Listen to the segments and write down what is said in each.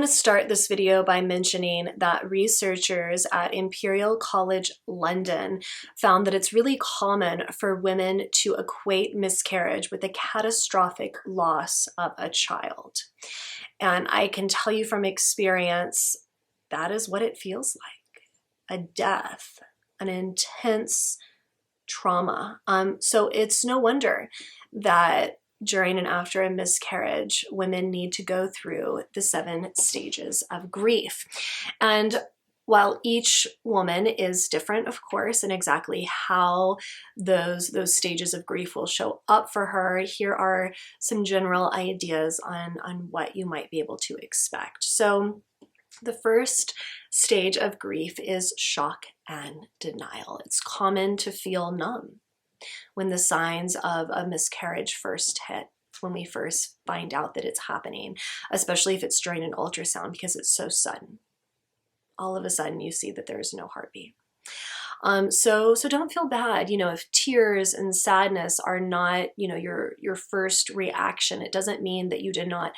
to start this video by mentioning that researchers at Imperial College London found that it's really common for women to equate miscarriage with a catastrophic loss of a child. And I can tell you from experience, that is what it feels like. A death, an intense trauma. So it's no wonder that during and after a miscarriage, women need to go through the 7 stages of grief. And while each woman is different, of course, and exactly how those stages of grief will show up for her, here are some general ideas on what you might be able to expect. So the first stage of grief is shock and denial. It's common to feel numb when the signs of a miscarriage first hit, when we first find out that it's happening, especially if it's during an ultrasound because it's so sudden. All of a sudden you see that there's no heartbeat. So don't feel bad, if tears and sadness are not, your first reaction. It doesn't mean that you did not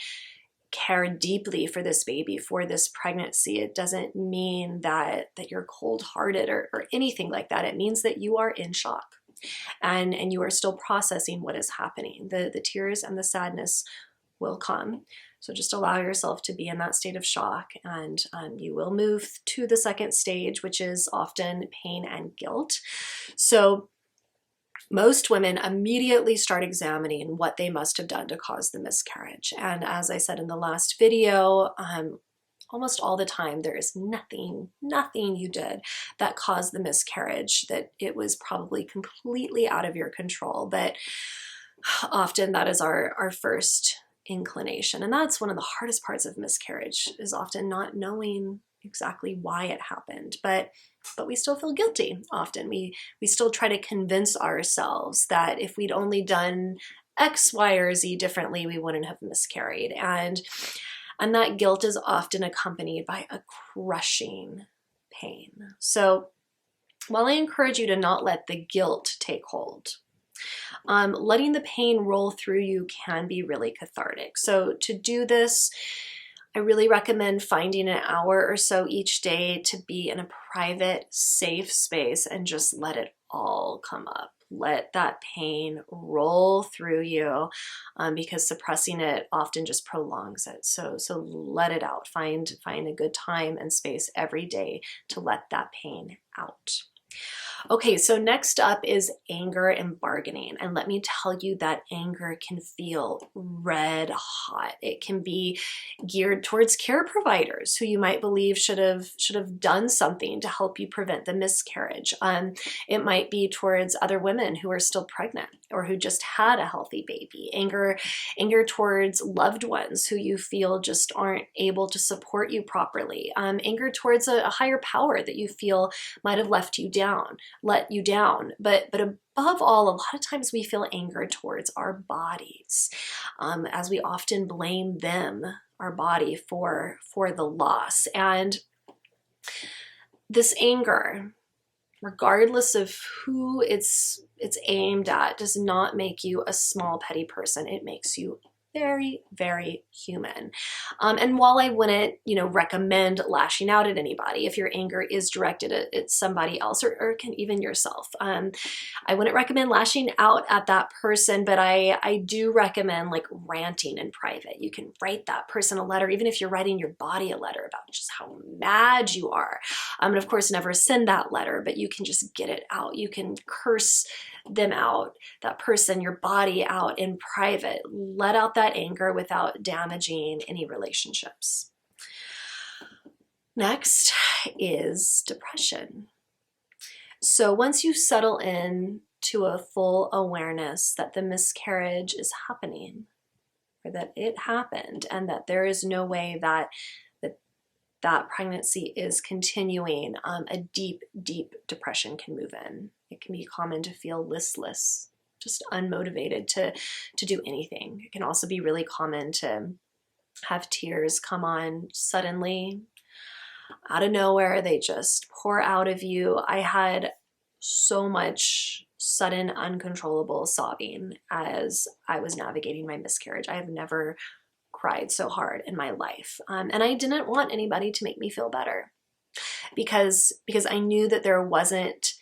care deeply for this baby, for this pregnancy. It doesn't mean that you're cold-hearted or anything like that. It means that you are in shock. And you are still processing what is happening. The tears and the sadness will come. So just allow yourself to be in that state of shock, and you will move to the second stage, which is often pain and guilt. So most women immediately start examining what they must have done to cause the miscarriage. And as I said in the last video, almost all the time, there is nothing you did that caused the miscarriage, that it was probably completely out of your control. But often that is our first inclination. And that's one of the hardest parts of miscarriage, is often not knowing exactly why it happened. But we still feel guilty often. We still try to convince ourselves that if we'd only done X, Y, or Z differently, we wouldn't have miscarried. And that guilt is often accompanied by a crushing pain. So while I encourage you to not let the guilt take hold, letting the pain roll through you can be really cathartic. So to do this, I really recommend finding an hour or so each day to be in a private, safe space and just let it all come up. Let that pain roll through you, because suppressing it often just prolongs it. So let it out. Find a good time and space every day to let that pain out. Okay, so next up is anger and bargaining. And let me tell you that anger can feel red hot. It can be geared towards care providers who you might believe should have done something to help you prevent the miscarriage. It might be towards other women who are still pregnant or who just had a healthy baby. Anger towards loved ones who you feel just aren't able to support you properly. Anger towards a higher power that you feel might have let you down. But above all, a lot of times we feel anger towards our bodies, as we often blame them, our body, for the loss. And this anger, regardless of who it's aimed at, does not make you a small, petty person. It makes you very, very human. And while I wouldn't, recommend lashing out at anybody, if your anger is directed at somebody else or can even yourself, I wouldn't recommend lashing out at that person, but I do recommend ranting in private. You can write that person a letter, even if you're writing your body a letter about just how mad you are. And of course, never send that letter, but you can just get it out. You can curse them out, that person, your body out in private. Let out that anger without damaging any relationships. Next is depression. So once you settle in to a full awareness that the miscarriage is happening, or that it happened, and that there is no way that pregnancy is continuing, a deep, deep depression can move in. It can be common to feel listless, just unmotivated to do anything. It can also be really common to have tears come on suddenly, out of nowhere. They just pour out of you. I had so much sudden, uncontrollable sobbing as I was navigating my miscarriage. I have never cried so hard in my life. And I didn't want anybody to make me feel better because I knew that there wasn't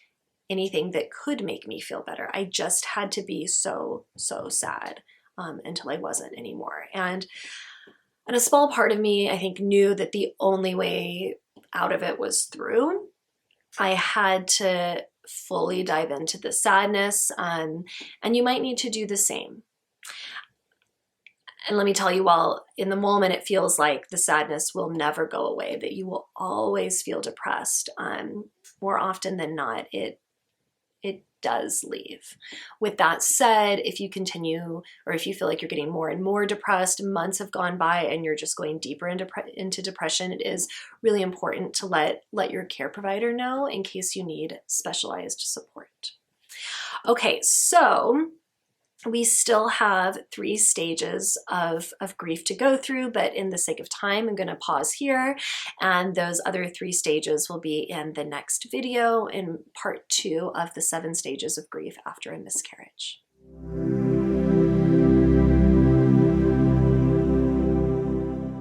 anything that could make me feel better. I just had to be so sad until I wasn't anymore. And a small part of me, I think, knew that the only way out of it was through. I had to fully dive into the sadness, and you might need to do the same. And let me tell you, while in the moment it feels like the sadness will never go away, that you will always feel depressed, more often than not, it does leave. With that said, if you continue, or if you feel like you're getting more and more depressed, months have gone by and you're just going deeper into depression, it is really important to let your care provider know in case you need specialized support. Okay, so we still have 3 stages of grief to go through, but in the sake of time, I'm going to pause here, and those other 3 stages will be in the next video in part 2 of the 7 stages of grief after a miscarriage.